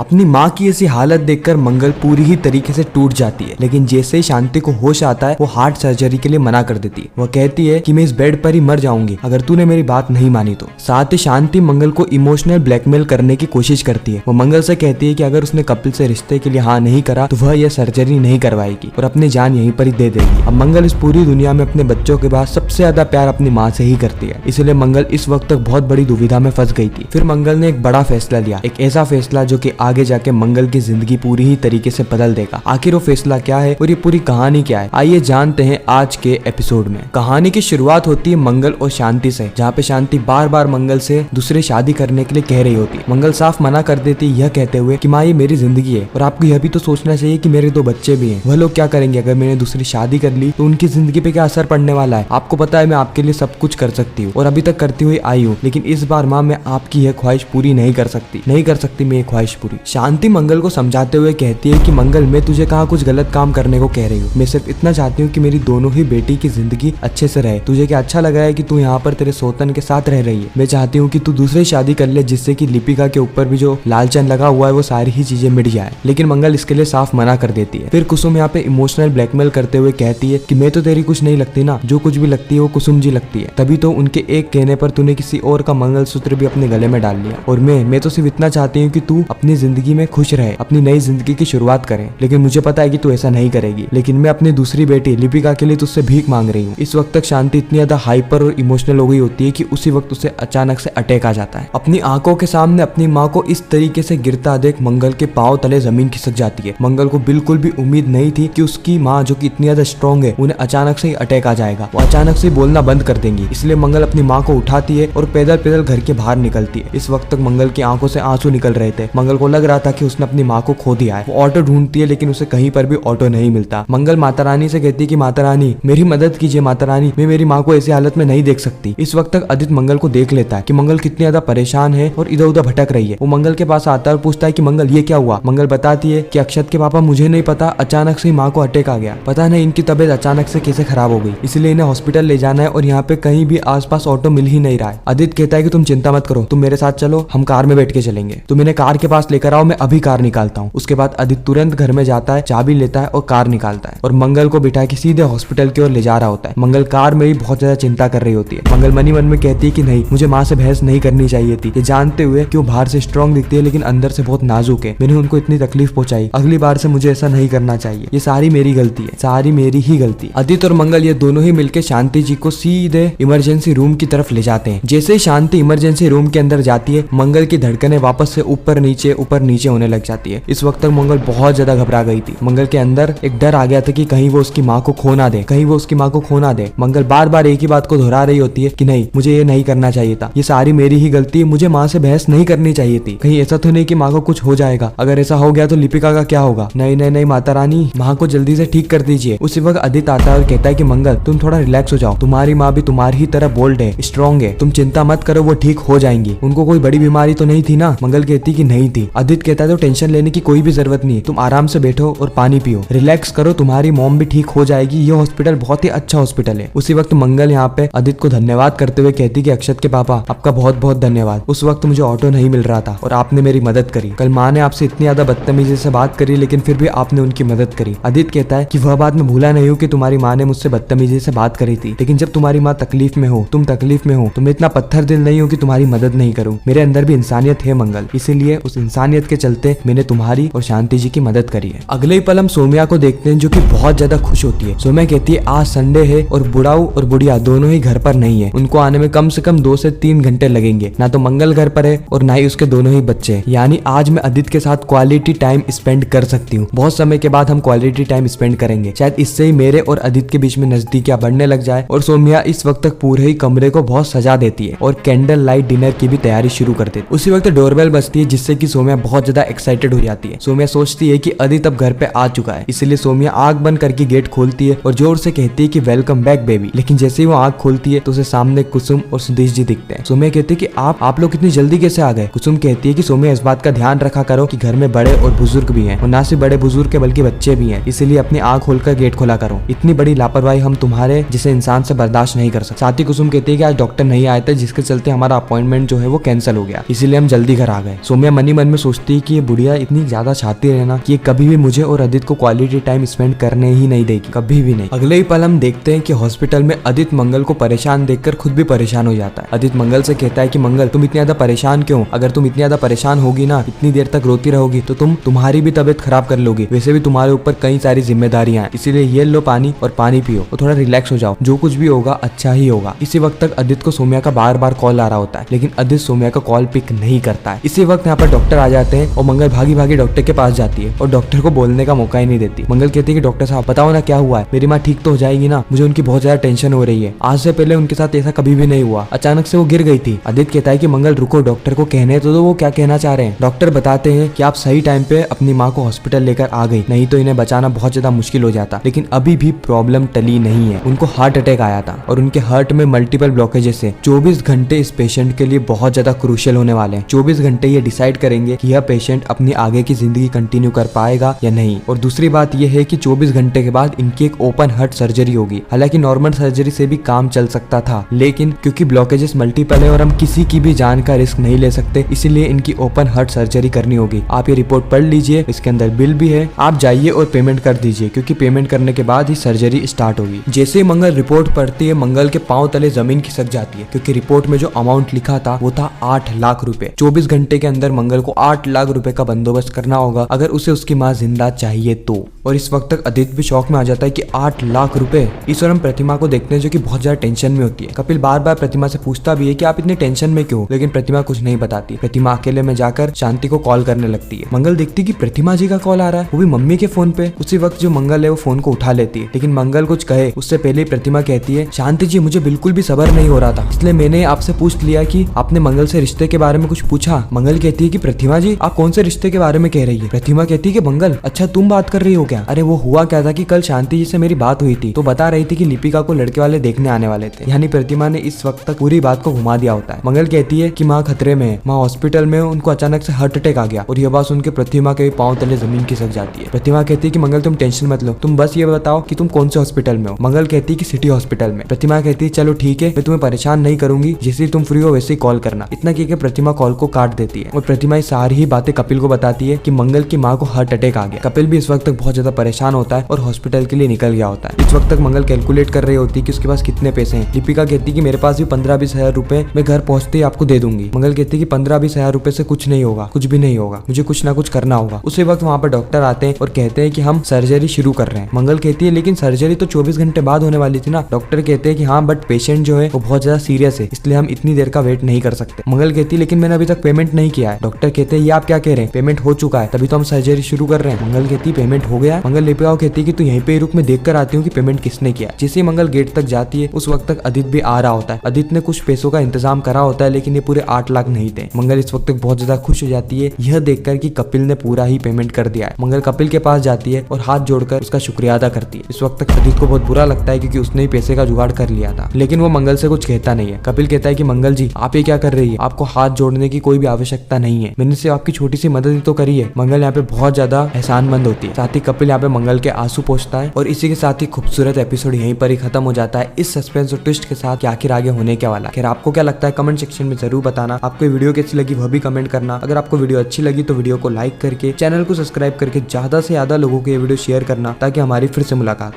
अपनी माँ की ऐसी हालत देखकर मंगल पूरी ही तरीके से टूट जाती है, लेकिन जैसे ही शांति को होश आता है वो हार्ट सर्जरी के लिए मना कर देती है। वो कहती है कि मैं इस बेड पर ही मर जाऊंगी अगर तूने मेरी बात नहीं मानी तो। साथ ही शांति मंगल को इमोशनल ब्लैकमेल करने की कोशिश करती है। वो मंगल से कहती है कि अगर उसने कपिल से रिश्ते के लिए हाँ नहीं करा तो वह यह सर्जरी नहीं करवाएगी और अपनी जान यहीं पर ही दे देगी। अब मंगल इस पूरी दुनिया में अपने बच्चों के बाद सबसे ज्यादा प्यार अपनी माँ से ही करती है, इसलिए मंगल इस वक्त तक बहुत बड़ी दुविधा में फंस गई थी। फिर मंगल ने एक बड़ा फैसला लिया, एक ऐसा फैसला जो कि आगे जाके मंगल की जिंदगी पूरी ही तरीके से बदल देगा। आखिर वो फैसला क्या है और ये पूरी कहानी क्या है, आइए जानते हैं आज के एपिसोड में। कहानी की शुरुआत होती है मंगल और शांति से, जहाँ पे शांति बार बार मंगल से दूसरी शादी करने के लिए कह रही होती। मंगल साफ मना कर देती, यह कहते हुए कि माँ ये मेरी जिंदगी है और आपको यह भी तो सोचना चाहिए कि मेरे 2 बच्चे भी हैं। वह लोग क्या करेंगे अगर मैंने दूसरी शादी कर ली तो उनकी जिंदगी पे क्या असर पड़ने वाला है। आपको पता है मैं आपके लिए सब कुछ कर सकती हूँ और अभी तक करती हुई आई हूँ, लेकिन इस बार माँ मैं आपकी यह ख्वाहिश पूरी नहीं कर सकती मैं ये ख्वाहिश पूरी। शांति मंगल को समझाते हुए कहती है कि मंगल मैं तुझे कहाँ कुछ गलत काम करने को कह रही हूँ, मैं सिर्फ इतना चाहती हूँ कि मेरी दोनों ही बेटी की जिंदगी अच्छे से रहे। तुझे क्या अच्छा लग रहा है कि तू यहाँ पर तेरे सोतन के साथ रह रही है। मैं चाहती हूँ कि तू दूसरी शादी कर ले जिससे कि लिपिका के ऊपर भी जो लालचन लगा हुआ है वो सारी ही चीजें मिट जाए, लेकिन मंगल इसके लिए साफ मना कर देती है। फिर कुसुम यहाँ पे इमोशनल ब्लैकमेल करते हुए कहती है कि मैं तो तेरी कुछ नहीं लगती ना, जो कुछ भी लगती है वो कुसुम जी लगती है, तभी तो उनके एक कहने पर तूने किसी और का मंगलसूत्र भी अपने गले में डाल लिया। और मैं तो सिर्फ इतना चाहती हूँ कि तू अपनी जिंदगी में खुश रहे, अपनी नई जिंदगी की शुरुआत करे, लेकिन मुझे पता है कि तू ऐसा नहीं करेगी। लेकिन मैं अपनी दूसरी बेटी लिपिका के लिए तुझसे भीख मांग रही हूँ। इस वक्त तक शांति इतनी ज्यादा हाइपर और इमोशनल हो गई होती है कि उसी वक्त उसे अचानक से अटैक आ जाता है। अपनी आंखों के सामने अपनी माँ को इस तरीके से गिरता देख मंगल के पांव तले जमीन खिसक जाती है। मंगल को बिल्कुल भी उम्मीद नहीं थी कि उसकी माँ जो कि इतनी ज्यादा स्ट्रॉन्ग है उन्हें अचानक से अटैक आ जाएगा, वो अचानक से बोलना बंद कर देंगी। इसलिए मंगल अपनी माँ को उठाती है और पैदल पैदल घर के बाहर निकलती है। इस वक्त तक मंगल की आंखों से आंसू निकल रहे थे। मंगल को लग रहा था कि उसने अपनी माँ को खो दिया है। वो ऑटो ढूंढती है लेकिन उसे कहीं पर भी ऑटो नहीं मिलता। मंगल माता रानी से कहती है कि माता रानी मेरी मदद कीजिए, माता रानी मैं मेरी माँ को ऐसी हालत में नहीं देख सकती। इस वक्त तक आदित्य मंगल को देख लेता है कि मंगल कितनी ज्यादा परेशान है और इधर उधर भटक रही है। वो मंगल के पास आता है और पूछता है कि मंगल ये क्या हुआ। मंगल बताती है कि अक्षत के पापा मुझे नहीं पता, अचानक से माँ को अटैक आ गया, पता नहीं इनकी तबीयत अचानक से कैसे खराब हो गई, इसलिए इन्हें हॉस्पिटल ले जाना है और यहाँ पे कहीं भी आसपास ऑटो मिल ही नहीं रहा है। आदित्य कहता है कि तुम चिंता मत करो, तुम मेरे साथ चलो, हम कार में बैठ के चलेंगे, तुम इन्हें कार के पास लेकर आओ, मैं अभी कार निकालता हूँ। उसके बाद आदित्य तुरंत घर में जाता है, चाबी लेता है और कार निकालता है और मंगल को बिठा के सीधे हॉस्पिटल की ओर ले जा रहा होता है। मंगल कार में भी बहुत ज्यादा चिंता कर रही होती है। मंगल मनी मन में कहती है कि नहीं, मुझे माँ से बहस नहीं करनी चाहिए थी, ये जानते हुए कि वो बाहर से स्ट्रॉन्ग दिखती है लेकिन अंदर से बहुत नाजुक है। मैंने उनको इतनी तकलीफ पहुंचाई, अगली बार से मुझे ऐसा नहीं करना चाहिए, ये सारी मेरी गलती है, सारी मेरी ही गलती। आदित्य और मंगल ये दोनों ही मिलकर शांति जी को सीधे इमरजेंसी रूम की तरफ ले जाते हैं। जैसे ही शांति इमरजेंसी रूम के अंदर जाती है, मंगल की धड़कनें वापस से ऊपर नीचे होने लग जाती है। इस वक्त तक मंगल बहुत ज्यादा घबरा गई थी। मंगल के अंदर एक डर आ गया था कि कहीं वो उसकी माँ को खो ना दे, मंगल बार बार एक ही बात को दोहरा रही होती है कि नहीं, मुझे ये नहीं करना चाहिए था, ये सारी मेरी ही गलती है, मुझे माँ से बहस नहीं करनी चाहिए थी, कहीं ऐसा तो नहीं कि माँ को कुछ हो जाएगा, अगर ऐसा हो गया तो लिपिका का क्या होगा, नहीं माता रानी, माँ को जल्दी से ठीक कर दीजिए। उसी वक्त आदित्य आता है और कहता है कि मंगल तुम थोड़ा रिलैक्स हो जाओ, तुम्हारी माँ भी तुम्हारी ही तरह बोल्ड है, स्ट्रॉन्ग है, तुम चिंता मत करो, वो ठीक हो जाएंगी, उनको कोई बड़ी बीमारी तो नहीं थी ना। मंगल कहती कि नहीं थी। आदित्य कहता है तो टेंशन लेने की कोई भी जरूरत नहीं है, तुम आराम से बैठो और पानी पियो, रिलैक्स करो, तुम्हारी मॉम भी ठीक हो जाएगी, ये हॉस्पिटल बहुत ही अच्छा हॉस्पिटल है। उसी वक्त मंगल यहाँ पे आदित्य को धन्यवाद करते हुए कहती कि अक्षत के पापा आपका बहुत बहुत धन्यवाद, उस वक्त मुझे ऑटो नहीं मिल रहा था और आपने मेरी मदद करी। कल माँ ने आपसे इतनी ज्यादा बदतमीजी से बात करी लेकिन फिर भी आपने उनकी मदद करी। आदित्य कहता है कि वह बात मैं भूला नहीं हूँ कि तुम्हारी माँ ने मुझसे बदतमीजी से बात करी थी, लेकिन जब तुम्हारी माँ तकलीफ में हो, तुम तकलीफ में हो, तो मैं इतना पत्थर दिल नहीं हूँ कि तुम्हारी मदद नहीं करूँ, मेरे अंदर भी इंसानियत है मंगल, इसीलिए उस इंसानियत के चलते मैंने तुम्हारी और शांति जी की मदद करी है। अगले ही पल हम सोम्या को देखते हैं जो कि बहुत ज्यादा खुश होती है। सोम्या कहती है आज संडे है और बुढ़ाऊ और बुढ़िया दोनों ही घर पर नहीं है, उनको आने में कम से कम 2 से 3 घंटे लगेंगे, ना तो मंगल घर पर है और ना ही उसके दोनों ही बच्चे, यानी आज मैं आदित्य के साथ क्वालिटी टाइम स्पेंड कर सकती हूँ। बहुत समय के बाद हम क्वालिटी टाइम स्पेंड करेंगे, शायद इससे ही मेरे और आदित्य के बीच में नजदीकियां बढ़ने लग जाए। और सोम्या इस वक्त तक पूरे ही कमरे को बहुत सजा देती है और कैंडल लाइट डिनर की भी तैयारी शुरू कर देती है। उसी वक्त डोरबेल बजती है जिससे कि सोम्या बहुत ज्यादा एक्साइटेड हो जाती है। सोम्या सोचती है कि आदित्य अब घर पे आ चुका है, इसलिए सोम्या आंख बंद करके गेट खोलती है और जोर से कहती है कि वेलकम बैक बेबी। लेकिन जैसे ही वो आंख खोलती है तो उसे सामने कुसुम और सुदेश जी दिखते हैं। सोम्या कहती है कि आप लोग कितनी जल्दी कैसे आ गए। कुसुम कहती है कि सोम्या इस बात का ध्यान रखा करो कि घर में बड़े और बुजुर्ग भी हैं और ना सिर्फ बड़े बुजुर्ग के बल्कि बच्चे भी हैं, इसीलिए अपनी आंख खोलकर गेट खोला करो, इतनी बड़ी लापरवाही हम तुम्हारे जैसे इंसान से बर्दाश्त नहीं कर सकते। साथ ही कुसुम कहती है कि आज डॉक्टर नहीं आए थे जिसके चलते हमारा अपॉइंटमेंट जो है वो कैंसिल हो गया, इसीलिए हम जल्दी घर आ गए। सोम्या मनी मन में सोचती है कि ये बुढ़िया इतनी ज्यादा शातिर है ना कि ये कभी भी मुझे और अदित को क्वालिटी टाइम स्पेंड करने ही नहीं देगी, कभी भी नहीं। अगले ही पल हम देखते हैं कि हॉस्पिटल में अदित मंगल को परेशान देखकर खुद भी परेशान हो जाता है। अदित मंगल से कहता है कि मंगल तुम इतनी ज्यादा परेशान क्यों? अगर तुम इतनी ज्यादा परेशान होगी ना, इतनी देर तक रोती रहोगी तो तुम्हारी भी तबीयत खराब कर लोगी। वैसे भी तुम्हारे ऊपर कई सारी जिम्मेदारियां हैं, इसीलिए ये लो पानी और पानी पियो और थोड़ा रिलैक्स हो जाओ, जो कुछ भी होगा अच्छा ही होगा। इसी वक्त तक अदित को सोम्या का बार बार कॉल आ रहा होता है, लेकिन अदित सोम्या का कॉल पिक नहीं करता है। इसी वक्त यहाँ पर डॉक्टर आ जाते हैं और मंगल भागी भागी डॉक्टर के पास जाती है और डॉक्टर को बोलने का मौका ही नहीं देती। मंगल कहती है कि डॉक्टर साहब बताओ ना क्या हुआ है, मेरी माँ ठीक तो हो जाएगी ना? मुझे उनकी बहुत ज्यादा टेंशन हो रही है, आज से पहले उनके साथ ऐसा कभी भी नहीं हुआ, अचानक से वो गिर गई थी। अदित कहता है कि मंगल रुको, डॉक्टर को कहने तो दो वो क्या कहना चाह रहे हैं। डॉक्टर बताते हैं कि आप सही टाइम पे अपनी माँ को हॉस्पिटल लेकर आ गई, नहीं तो इन्हें बचाना बहुत ज्यादा मुश्किल हो जाता। लेकिन अभी भी प्रॉब्लम टली नहीं है, उनको हार्ट अटैक आया था और उनके हार्ट में मल्टीपल ब्लॉकेजेस है। 24 घंटे इस पेशेंट के लिए बहुत ज्यादा क्रूशियल होने वाले हैं। 24 घंटे ये डिसाइड करेंगे कि यह पेशेंट अपनी आगे की जिंदगी कंटिन्यू कर पाएगा या नहीं। और दूसरी बात यह है कि 24 घंटे के बाद इनकी एक ओपन हार्ट सर्जरी होगी। हालांकि नॉर्मल सर्जरी से भी काम चल सकता था, लेकिन क्योंकि ब्लॉकेजेस मल्टीपल है और हम किसी की भी जान का रिस्क नहीं ले सकते, इसीलिए इनकी ओपन हार्ट सर्जरी करनी होगी। आप ये रिपोर्ट पढ़ लीजिए, इसके अंदर बिल भी है, आप जाइए और पेमेंट कर दीजिए, क्योंकि पेमेंट करने के बाद ही सर्जरी स्टार्ट होगी। जैसे ही मंगल रिपोर्ट पढ़ती है, मंगल के पांव तले जमीन खिसक जाती है, क्योंकि रिपोर्ट में जो अमाउंट लिखा था वो था 8 लाख रुपए। 24 घंटे के अंदर मंगल को 8 लाख रुपए का बंदोबस्त करना होगा अगर उसे उसकी माँ जिंदा चाहिए तो। और इस वक्त तक अदित भी शौक में आ जाता है कि 8 लाख रुपए। इस और हम प्रतिमा को देखते हैं जो कि बहुत ज्यादा टेंशन में होती है। कपिल बार बार प्रतिमा से पूछता भी है कि आप इतने टेंशन में क्यों, लेकिन प्रतिमा कुछ नहीं बताती। प्रतिमा अकेले में जाकर शांति को कॉल करने लगती है। मंगल देखती कि प्रतिमा जी का कॉल आ रहा है, वो भी मम्मी के फोन पे। उसी वक्त जो मंगल है वो फोन को उठा लेती है, लेकिन मंगल कुछ कहे उससे पहले प्रतिमा कहती है शांति जी मुझे बिल्कुल भी सब्र नहीं हो रहा था, इसलिए मैंने आपसे पूछ लिया कि आपने मंगल से रिश्ते के बारे में कुछ पूछा। मंगल कहती है कि प्रतिमा जी आप कौन से रिश्ते के बारे में कह रही है? प्रतिमा कहती है कि मंगल अच्छा तुम बात कर रही हो क्या? अरे वो हुआ क्या था कि कल शांति जी से मेरी बात हुई थी, तो बता रही थी कि लिपिका को लड़के वाले देखने आने वाले थे। यानी प्रतिमा ने इस वक्त तक पूरी बात को घुमा दिया होता है। मंगल कहती है कि माँ खतरे में है, माँ हॉस्पिटल में, उनको अचानक से हार्ट अटैक आ गया। और यह बात सुन के प्रतिमा के पांव तले जमीन खिसक जाती है। प्रतिमा कहती है कि मंगल तुम टेंशन मत लो, तुम बस ये बताओ कि तुम कौन से हॉस्पिटल में हो। मंगल कहती है कि सिटी हॉस्पिटल में। प्रतिमा कहती है चलो ठीक है, मैं तुम्हें परेशान नहीं करूंगी, जैसे तुम फ्री हो वैसे ही कॉल करना। इतना कहकर प्रतिमा कॉल को काट देती है और प्रतिमा ये सारी ही बातें कपिल को बताती है कि मंगल की माँ को हार्ट अटैक आ गया। कपिल भी इस वक्त तक बहुत ज्यादा परेशान होता है और हॉस्पिटल के लिए निकल गया होता है। इस वक्त तक मंगल कैलकुलेट कर रही होती है कि उसके पास कितने पैसे हैं। लिपिका कहती है कि मेरे पास भी 15-20 हजार रुपए मैं घर पहुंचते ही आपको दे दूंगी। मंगल कहती है कि 15-20 हजार रुपए से कुछ नहीं होगा, कुछ भी नहीं होगा, मुझे कुछ ना कुछ करना होगा। उसी वक्त वहाँ पर डॉक्टर आते हैं और कहते हैं कि हम सर्जरी शुरू कर रहे हैं। मंगल कहती है लेकिन सर्जरी तो 24 घंटे बाद होने वाली थी ना। डॉक्टर कहते हैं कि हाँ बट पेशेंट जो है वो बहुत ज्यादा सीरियस है, इसलिए हम इतनी देर का वेट नहीं कर सकते। मंगल कहती है लेकिन मैंने अभी तक पेमेंट नहीं किया है। डॉक्टर कहते हैं ये आप क्या कह रहे हैं, पेमेंट हो चुका है, तभी तो हम सर्जरी शुरू कर रहे हैं। मंगल कहती है पेमेंट हो गया। मंगल लिपिका कहती है कि तू यहीं पे रुक, मैं देख कर आती हूँ कि पेमेंट किसने किया। जैसे ही मंगल गेट तक जाती है उस वक्त तक अदित भी आ रहा होता है। अदित ने कुछ पैसों का इंतजाम करा होता है, लेकिन ये पूरे 8 लाख नहीं थे। मंगल इस वक्त तक बहुत ज्यादा खुश हो जाती है यह देखकर कि कपिल ने पूरा ही पेमेंट कर दिया है। मंगल कपिल के पास जाती है और हाथ जोड़कर उसका शुक्रिया अदा करती है। इस वक्त तक अदित को बहुत बुरा लगता है क्योंकि उसने ही पैसे का जुगाड़ कर लिया था, लेकिन वो मंगल से कुछ कहता नहीं है। कपिल कहता है कि मंगल जी आप ये क्या कर रही है, आपको हाथ जोड़ने की कोई भी आवश्यकता नहीं है, मैंने सिर्फ आपकी छोटी सी मदद ही तो करी है। मंगल यहाँ पे बहुत ज्यादा एहसानमंद होती है। साथ ही कपिल यहाँ पे मंगल के आंसू पोंछता है और इसी के साथ ही खूबसूरत एपिसोड यहीं पर ही खत्म हो जाता है, इस सस्पेंस और ट्विस्ट के साथ कि आखिर आगे होने क्या वाला। खैर आपको क्या लगता है कमेंट सेक्शन में जरूर बताना। आपको वीडियो कैसी लगी वह भी कमेंट करना। अगर आपको वीडियो अच्छी लगी तो वीडियो को लाइक करके चैनल को सब्सक्राइब करके ज्यादा से ज्यादा लोगों को ये वीडियो शेयर करना, ताकि हमारी फिर से मुलाकात